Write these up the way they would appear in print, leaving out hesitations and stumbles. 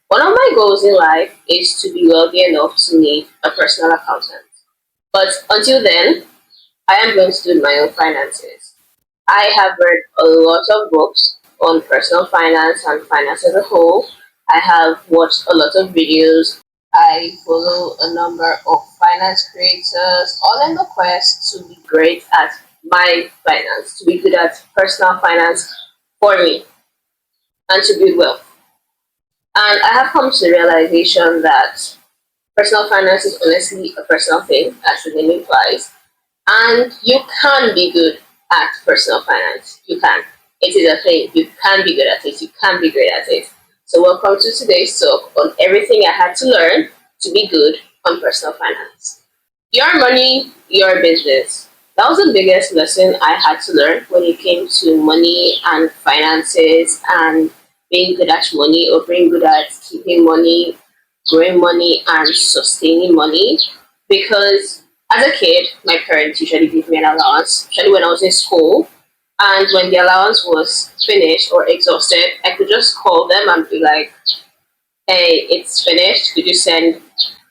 One of my goals in life is to be wealthy enough to need a personal accountant. But until then, I am going to do my own finances. I have read a lot of books on personal finance and finance as a whole. I have watched a lot of videos. I follow a number of finance creators, all in the quest to be great at my finance, to be good at personal finance for me, and to build wealth. And I have come to the realization that personal finance is honestly a personal thing, as the name implies. And you can be good at personal finance. You can. It is a thing. You can be good at it. You can be great at it. So welcome to today's talk on everything I had to learn to be good on personal finance. Your money, your business. That was the biggest lesson I had to learn when it came to money and finances and being good at money or being good at keeping money, growing money, and sustaining money. Because as a kid, my parents usually give me an allowance, especially when I was in school. And when the allowance was finished or exhausted, I could just call them and be like, hey, it's finished. Could you send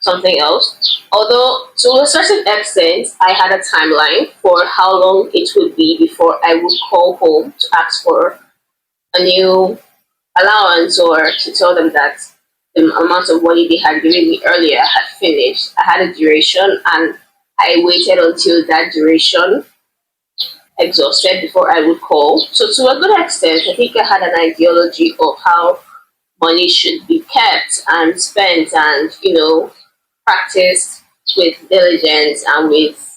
something else? Although, to a certain extent, I had a timeline for how long it would be before I would call home to ask for a new allowance or to tell them that the amount of money they had given me earlier had finished. I had a duration and I waited until that duration exhausted before I would call. So, to a good extent, I think I had an ideology of how money should be kept and spent and, practiced with diligence and with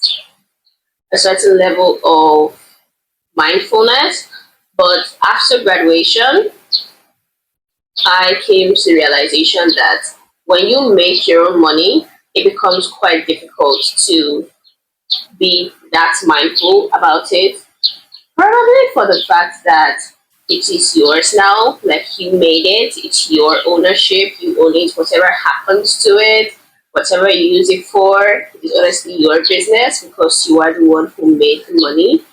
a certain level of mindfulness. But after graduation, I came to the realization that when you make your own money, it becomes quite difficult to be that mindful about it. Probably for the fact that it is yours now, like you made it, it's your ownership, you own it, whatever happens to it, whatever you use it for, it is honestly your business because you are the one who made the money.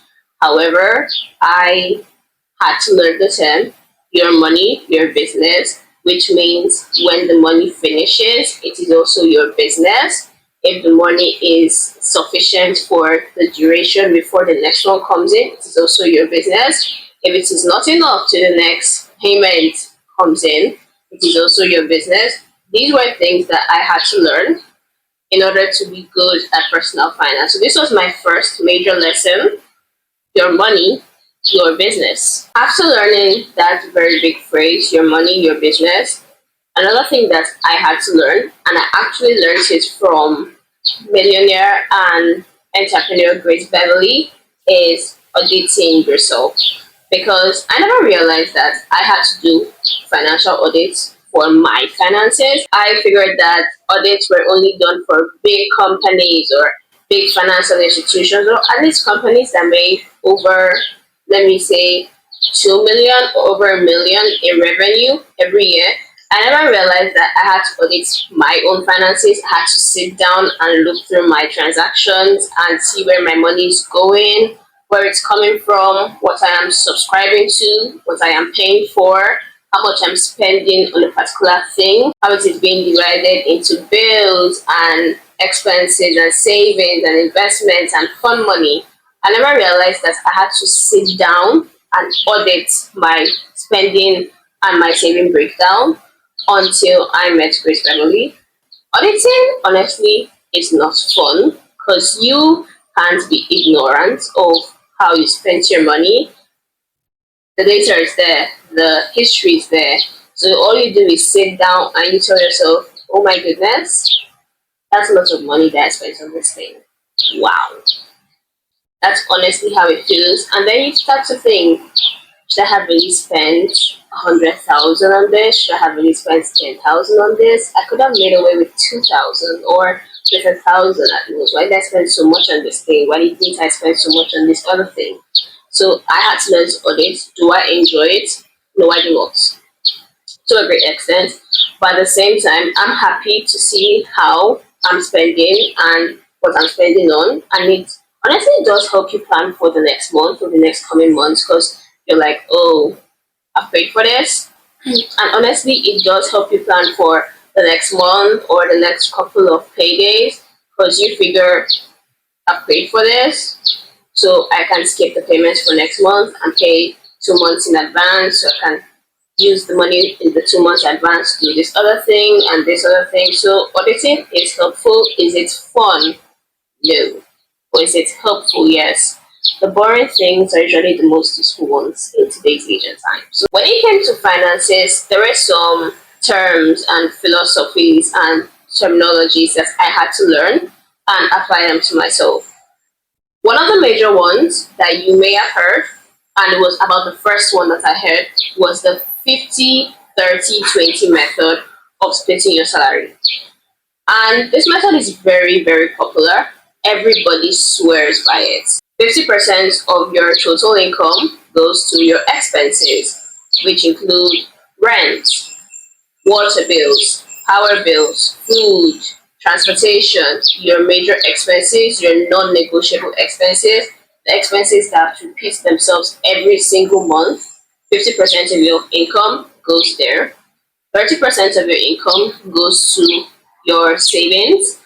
However, I had to learn the term your money, your business, which means when the money finishes, it is also your business. If the money is sufficient for the duration before the next one comes in, it is also your business. If it is not enough to the next payment comes in, it is also your business. These were things that I had to learn in order to be good at personal finance. So this was my first major lesson, your money, your business. After learning that very big phrase, your money, your business, another thing that I had to learn, and I actually learned it from millionaire and entrepreneur Grace Beverly, is auditing yourself. Because I never realized that I had to do financial audits for my finances. I figured that audits were only done for big companies or big financial institutions, or at least companies that made over, let me say, 2 million or over a million in revenue every year. I never realized that I had to audit my own finances. I had to sit down and look through my transactions and see where my money is going, where it's coming from, what I am subscribing to, what I am paying for, how much I'm spending on a particular thing, how it is being divided into bills and expenses and savings and investments and fund money. I never realized that I had to sit down and audit my spending and my saving breakdown until I met Grace Family. Auditing, honestly, is not fun because you can't be ignorant of how you spent your money. The data is there, the history is there. So all you do is sit down and you tell yourself, oh my goodness, that's a lot of money that I spent on this thing. Wow. That's honestly how it feels. And then you start to think, should I have really spent 100,000 on this? Should I have really spent 10,000 on this? I could have made away with 2,000 or with 1,000 at most. Why did I spend so much on this thing? Why didn't I spend so much on this other thing? So I had to learn to audit. Do I enjoy it? No, I do not. To a great extent. But at the same time, I'm happy to see how I'm spending and what I'm spending on. And it honestly does help you plan for the next month or the next coming months because you're like, oh, I've paid for this. And honestly, it does help you plan for the next month or the next couple of paydays because you figure I've paid for this, so I can skip the payments for next month and pay 2 months in advance. So I can use the money in the 2 months advance to do this other thing and this other thing. So auditing is helpful. Is it fun? No. Or is it helpful? Yes. The boring things are usually the most useful ones in today's age and time. So when it came to finances, there were some terms and philosophies and terminologies that I had to learn and apply them to myself. One of the major ones that you may have heard, and it was about the first one that I heard, was the 50-30-20 method of splitting your salary. And this method is very, very popular. Everybody swears by it. 50% of your total income goes to your expenses, which include rent, water bills, power bills, food, transportation, your major expenses, your non negotiable expenses, the expenses that repeat themselves every single month. 50% of your income goes there. 30% of your income goes to your savings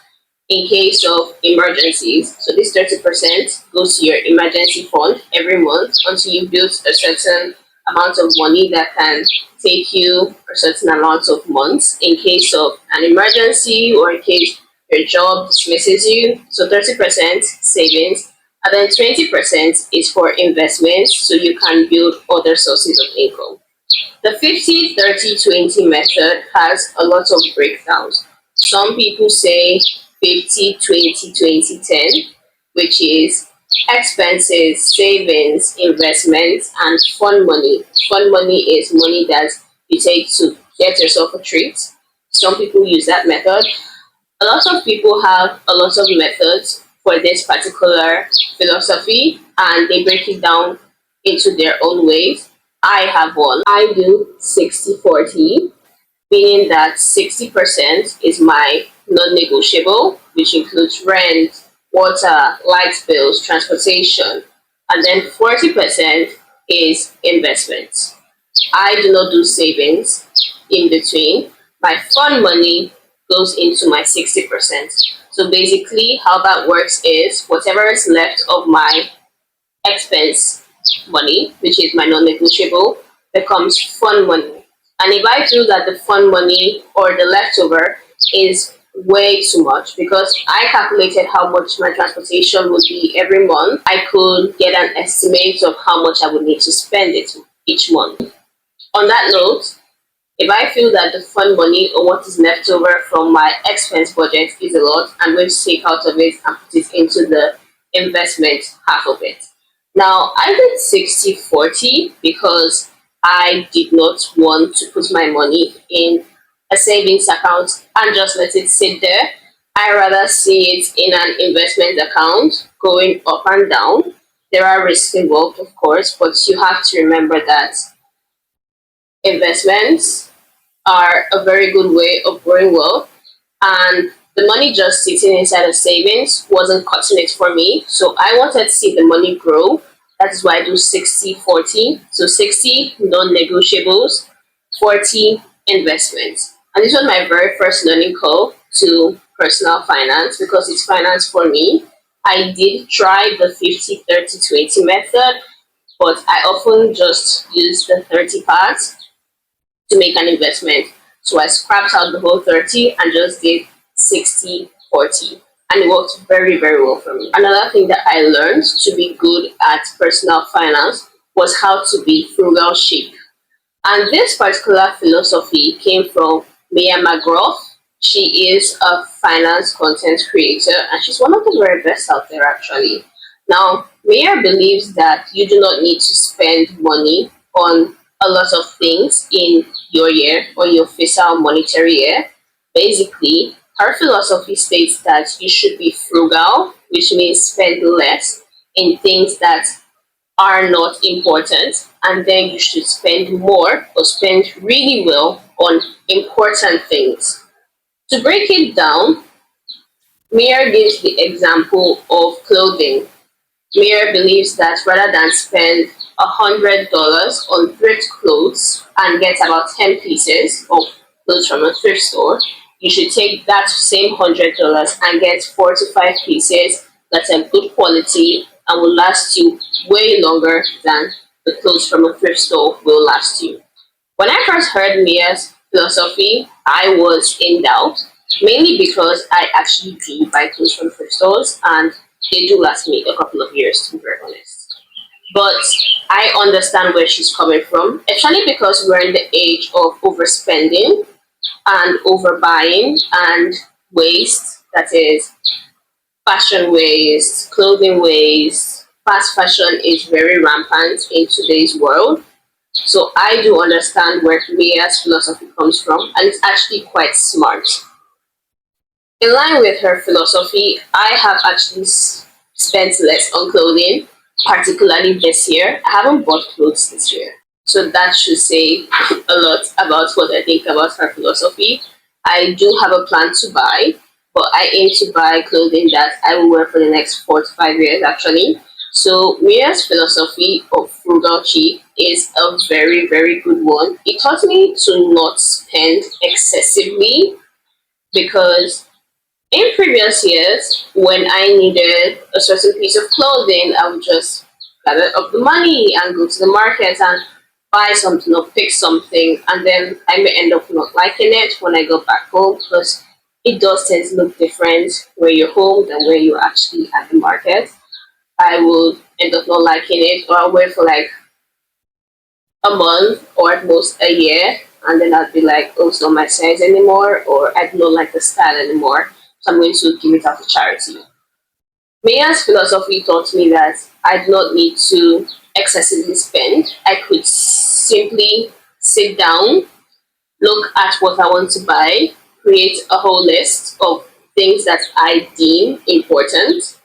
in case of emergencies. So this 30% goes to your emergency fund every month until you build a certain amount of money that can take you a certain amount of months in case of an emergency or in case your job dismisses you. So 30% savings. And then 20% is for investments so you can build other sources of income. The 50-30-20 method has a lot of breakdowns. Some people say 50-20-20-10, which is expenses, savings, investments, and fun money. Fun money is money that you take to get yourself a treat. Some people use that method. A lot of people have a lot of methods for this particular philosophy and they break it down into their own ways. I have one. I do 60-40, meaning that 60% is my non negotiable, which includes rent, water, light bills, transportation, and then 40% is investments. I do not do savings in between. My fund money goes into my 60%. So basically, how that works is whatever is left of my expense money, which is my non negotiable, becomes fund money. And if I feel that the fund money or the leftover is way too much because I calculated how much my transportation would be every month, I could get an estimate of how much I would need to spend it each month. On that note, if I feel that the fund money or what is left over from my expense budget is a lot, I'm going to take out of it and put it into the investment half of it. Now, I did 60-40 because I did not want to put my money in a savings account and just let it sit there. I rather see it in an investment account going up and down. There are risks involved, of course, but you have to remember that investments are a very good way of growing wealth. And the money just sitting inside a savings wasn't cutting it for me. So I wanted to see the money grow. That is why I do 60-40. So 60 non negotiables, 40 investments. And this was my very first learning curve to personal finance because it's finance for me. I did try the 50-30-20 method, but I often just use the 30 parts to make an investment. So I scrapped out the whole 30 and just did 60-40. And it worked very, very well for me. Another thing that I learned to be good at personal finance was how to be frugal chic. And this particular philosophy came from McGraff. She is a finance content creator and she's one of the very best out there actually. Now, Mia believes that you do not need to spend money on a lot of things in your year or your fiscal monetary year. Basically, her philosophy states that you should be frugal, which means spend less in things that are not important, and then you should spend more or spend really well on important things. To break it down, Mir gives the example of clothing. Mir believes that rather than spend $100 on thrift clothes and get about 10 pieces of clothes from a thrift store, you should take that same $100 and get 4 to 5 pieces that's a good quality and will last you way longer than the clothes from a thrift store will last you. When I first heard Mia's philosophy, I was in doubt, mainly because I actually do buy clothes from thrift stores and they do last me a couple of years, to be very honest. But I understand where she's coming from, especially because we're in the age of overspending and overbuying and waste, that is, fashion waste, clothing waste. Fast fashion is very rampant in today's world. So I do understand where Mia's philosophy comes from, and it's actually quite smart. In line with her philosophy, I have actually spent less on clothing, particularly this year. I haven't bought clothes this year. So that should say a lot about what I think about her philosophy. I do have a plan to buy, but I aim to buy clothing that I will wear for the next 4 to 5 years actually. So Mia's philosophy of frugal chic is a very, very good one. It taught me to not spend excessively because in previous years, when I needed a certain piece of clothing, I would just gather up the money and go to the market and buy something or pick something, and then I may end up not liking it when I go back home because it does tend to look different where you're home than where you're actually at the market. I will end up not liking it, or I'll wear for like a month or at most a year, and then I'll be like, oh, it's not my size anymore, or I don't like the style anymore, so I'm going to give it out to charity. Maya's philosophy taught me that I do not need to excessively spend. I could simply sit down, look at what I want to buy, create a whole list of things that I deem important,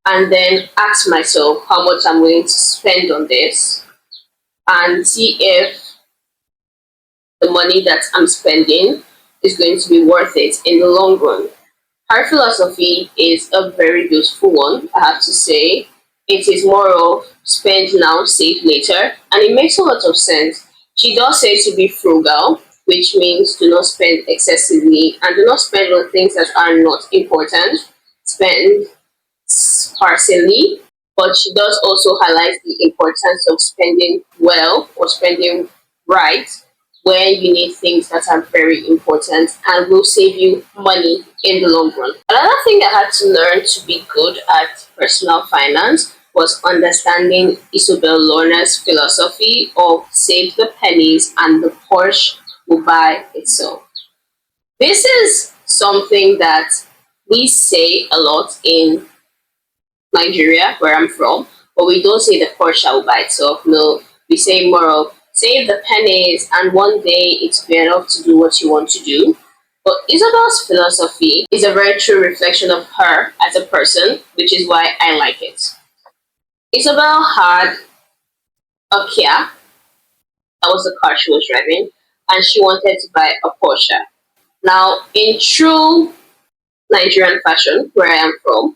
and then ask myself how much I'm willing to spend on this and see if the money that I'm spending is going to be worth it in the long run. Her philosophy is a very beautiful one, I have to say. It is more of spend now, save later, and it makes a lot of sense. She does say to be frugal, which means do not spend excessively and do not spend on things that are not important. Spend sparsely, but she does also highlight the importance of spending well or spending right when you need things that are very important and will save you money in the long run. Another thing I had to learn to be good at personal finance was understanding Isobel Lorna's philosophy of save the pennies and the Porsche will buy itself. This is something that we say a lot in Nigeria, where I'm from, but we don't say the Porsche will buy itself. No, we say more of save the pennies and one day it's be enough to do what you want to do. But Isabel's philosophy is a very true reflection of her as a person, which is why I like it. Isabel had a Kia, that was the car she was driving, and she wanted to buy a Porsche. Now, in true Nigerian fashion, where I am from,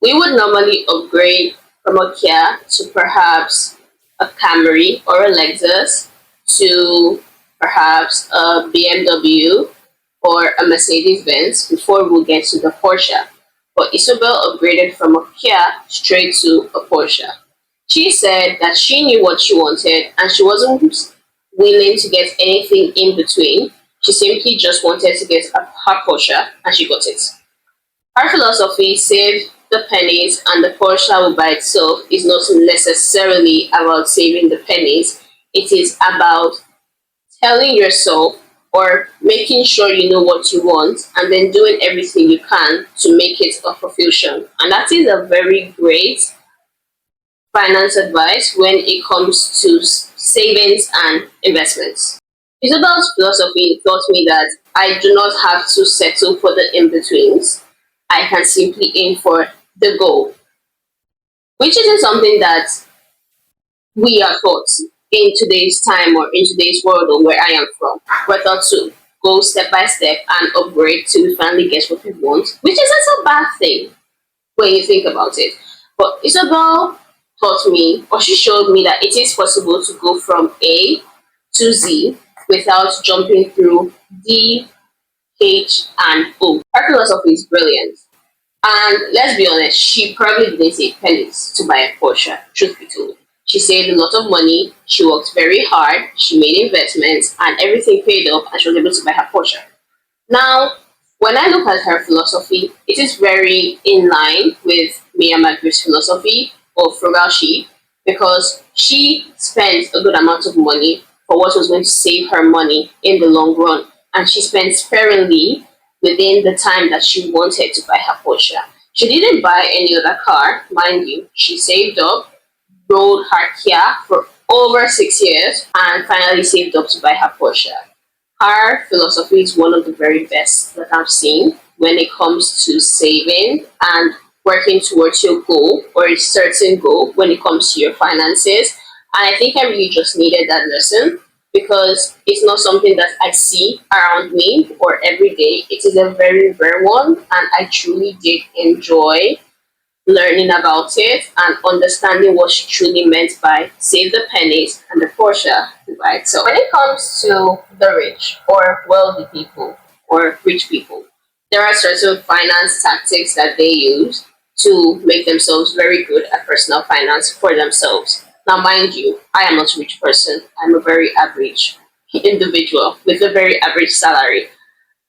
we would normally upgrade from a Kia to perhaps a Camry or a Lexus to perhaps a BMW or a Mercedes Benz before we get to the Porsche. But Isobel upgraded from a Kia straight to a Porsche. She said that she knew what she wanted and she wasn't willing to get anything in between. She simply just wanted to get her Porsche and she got it. Her philosophy, save the pennies and the Porsche will by itself, is not necessarily about saving the pennies. It is about telling yourself or making sure you know what you want and then doing everything you can to make it a fulfillment. And that is a very great finance advice when it comes to savings and investments. Isabel's philosophy taught me that I do not have to settle for the in betweens. I can simply aim for the goal, which isn't something that we are taught in today's time or in today's world or where I am from. We're taught to go step by step and upgrade till we finally get what we want, which isn't a bad thing when you think about it. But Isabel taught me, or she showed me, that it is possible to go from A to Z without jumping through D, H, and O. Her philosophy is brilliant. And let's be honest, she probably didn't take pennies to buy a Porsche, truth be told. She saved a lot of money, she worked very hard, she made investments, and everything paid off, and she was able to buy her Porsche. Now, when I look at her philosophy, it is very in line with me and McGraff's philosophy of Frugal Chic, because she spent a good amount of money for what was going to save her money in the long run, and she spent sparingly within the time that she wanted to buy her Porsche. She didn't buy any other car, mind you. She saved up, rode her Kia for over 6 years, and finally saved up to buy her Porsche. Her philosophy is one of the very best that I've seen when it comes to saving and working towards your goal, or a certain goal when it comes to your finances. And I think I really just needed that lesson, because it's not something that I see around me or every day. It is a very rare one, and I truly did enjoy learning about it and understanding what she truly meant by save the pennies and the Porsche, right? So when it comes to the rich or wealthy people or rich people, there are certain finance tactics that they use to make themselves very good at personal finance for themselves. Now, mind you, I am not a rich person. I'm a very average individual with a very average salary.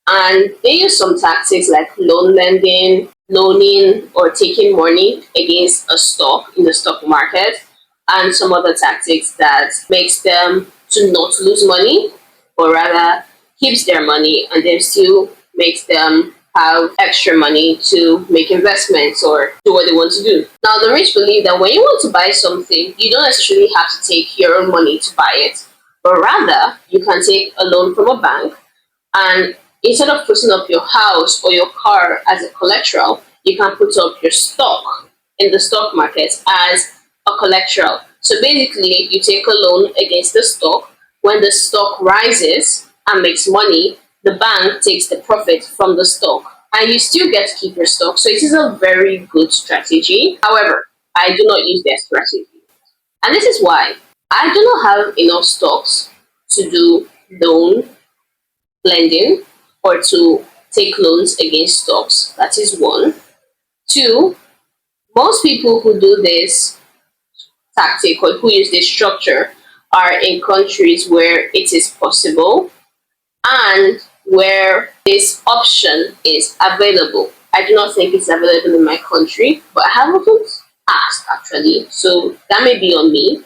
And they use some tactics like loan lending, loaning or taking money against a stock in the stock market, and some other tactics that makes them to not lose money, or rather keeps their money and then still makes them have extra money to make investments or do what they want to do. Now, the rich believe that when you want to buy something, you don't necessarily have to take your own money to buy it, but rather you can take a loan from a bank, and instead of putting up your house or your car as a collateral, you can put up your stock in the stock market as a collateral. So basically, you take a loan against the stock. When the stock rises and makes money, the bank takes the profit from the stock, and you still get to keep your stock. So it is a very good strategy. However, I do not use their strategy. And this is why I do not have enough stocks to do loan lending or to take loans against stocks. That is one. Two, most people who do this tactic or who use this structure are in countries where it is possible and where this option is available. I do not think it's available in my country, but I haven't asked actually, so that may be on me.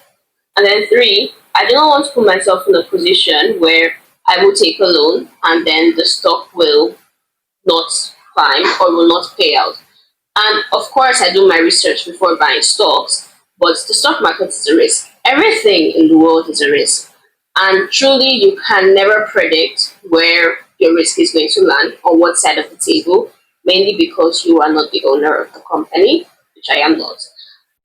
And then three, I do not want to put myself in a position where I will take a loan and then the stock will not climb or will not pay out. And of course, I do my research before buying stocks, but the stock market is a risk. Everything in the world is a risk. And truly, you can never predict where your risk is going to land, on what side of the table, mainly because you are not the owner of the company, which I am not.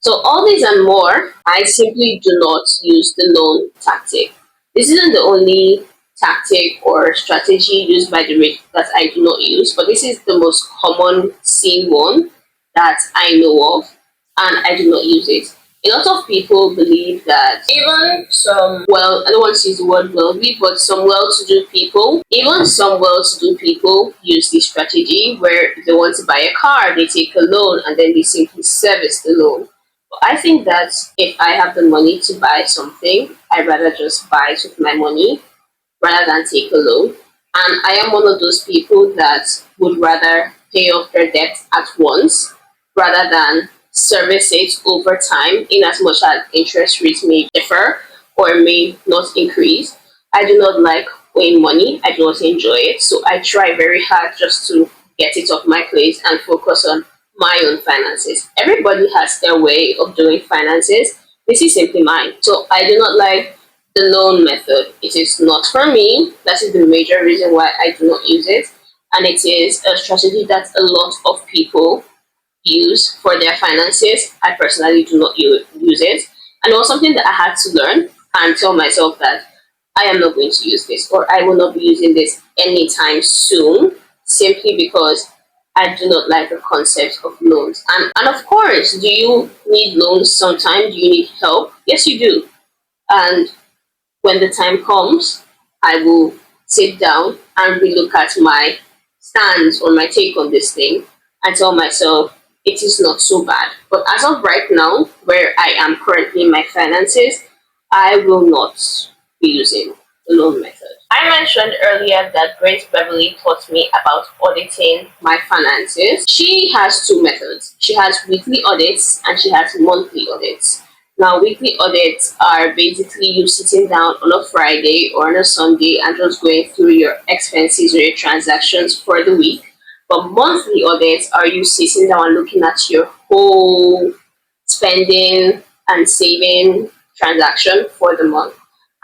So all these and more, I simply do not use the loan tactic. This isn't the only tactic or strategy used by the rich that I do not use, but this is the most common seen one that I know of, and I do not use it. A lot of people believe that even some, well, I don't want to use the word wealthy, but some well-to-do people, even some well-to-do people use this strategy where if they want to buy a car, they take a loan and then they simply service the loan. But I think that if I have the money to buy something, I'd rather just buy it with my money rather than take a loan. And I am one of those people that would rather pay off their debt at once rather than service it over time, in as much as interest rates may differ or may not increase. I do not like owing money. I do not enjoy it. So I try very hard just to get it off my plate and focus on my own finances. Everybody has their way of doing finances. This is simply mine. So I do not like the loan method. It is not for me. That is the major reason why I do not use it. And it is a strategy that a lot of people use for their finances. I personally do not use it. And it was something that I had to learn and tell myself that I am not going to use this, or I will not be using this anytime soon, simply because I do not like the concept of loans. And of course, do you need loans sometimes? Do you need help? Yes, you do. And when the time comes, I will sit down and relook at my stance or my take on this thing and tell myself it is not so bad. But as of right now, where I am currently in my finances, I will not be using the loan method. I mentioned earlier that Grace Beverly taught me about auditing my finances. She has two methods. She has weekly audits and she has monthly audits. Now, weekly audits are basically you sitting down on a Friday or on a Sunday and just going through your expenses or your transactions for the week. But monthly audits are you sitting down and looking at your whole spending and saving transaction for the month.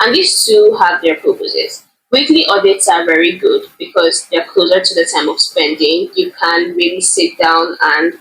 And these two have their purposes. Weekly audits are very good because they're closer to the time of spending. You can really sit down and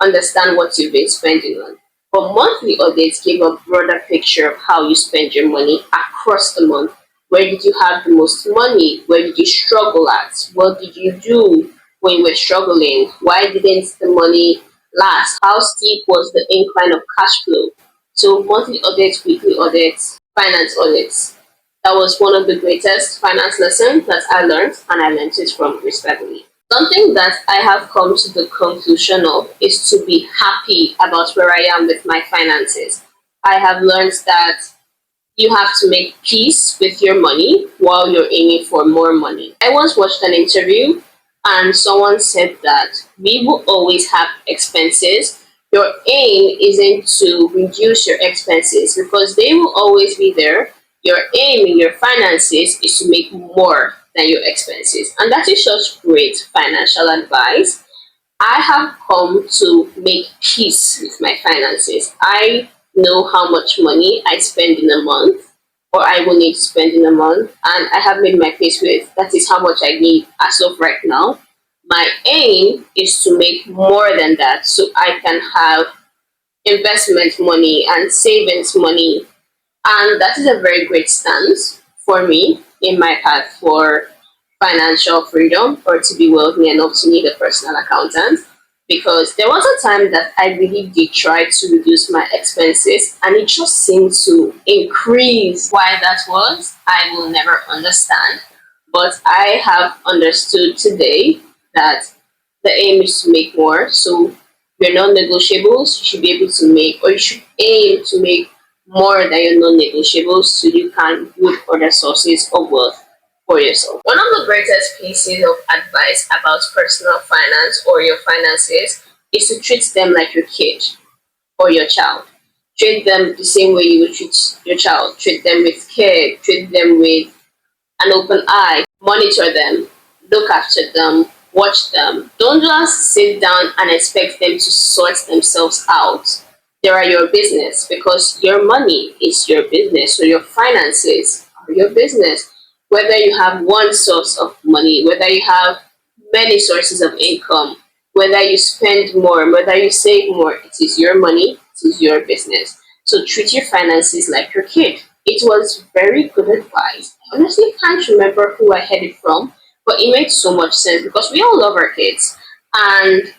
understand what you've been spending on. But monthly audits give a broader picture of how you spend your money across the month. Where did you have the most money? Where did you struggle at? What did you do when you were struggling? Why didn't the money last? How steep was the incline of cash flow? So monthly audits, weekly audits, finance audits. That was one of the greatest finance lessons that I learned, and I learned it from Chris Beverly. Something that I have come to the conclusion of is to be happy about where I am with my finances. I have learned that you have to make peace with your money while you're aiming for more money. I once watched an interview and someone said that we will always have expenses. Your aim isn't to reduce your expenses because they will always be there. Your aim in your finances is to make more than your expenses. And that is such great financial advice. I have come to make peace with my finances. I know how much money I spend in a month or I will need to spend in a month, and I have made my peace with that is how much I need as of right now. My aim is to make more than that so I can have investment money and savings money, and that is a very great stance for me in my path for financial freedom or to be wealthy enough to need a personal accountant. Because there was a time that I really did try to reduce my expenses and it just seemed to increase. Why that was, I will never understand. But I have understood today that the aim is to make more. So your non-negotiables, you should be able to make, or you should aim to make more than your non-negotiables so you can build other sources of wealth for yourself. One of the greatest pieces of advice about personal finance or your finances is to treat them like your kid or your child. Treat them the same way you would treat your child. Treat them with care, treat them with an open eye, monitor them, look after them, watch them. Don't just sit down and expect them to sort themselves out. They are your business because your money is your business, so your finances are your business. Whether you have one source of money, whether you have many sources of income, whether you spend more, whether you save more, it is your money, it is your business. So treat your finances like your kid. It was very good advice. I honestly can't remember who I heard it from, but it made so much sense because we all love our kids. And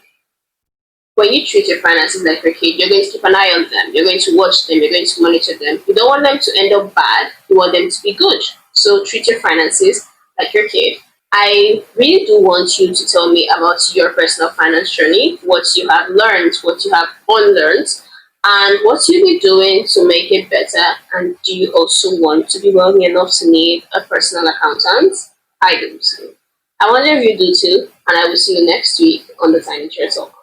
when you treat your finances like your kid, you're going to keep an eye on them, you're going to watch them, you're going to monitor them. You don't want them to end up bad, you want them to be good. So treat your finances like your kid. I really do want you to tell me about your personal finance journey, what you have learned, what you have unlearned, and what you'll be doing to make it better. And do you also want to be wealthy enough to need a personal accountant? I do too. I wonder if you do too, and I will see you next week on the Tiny Chair Talk.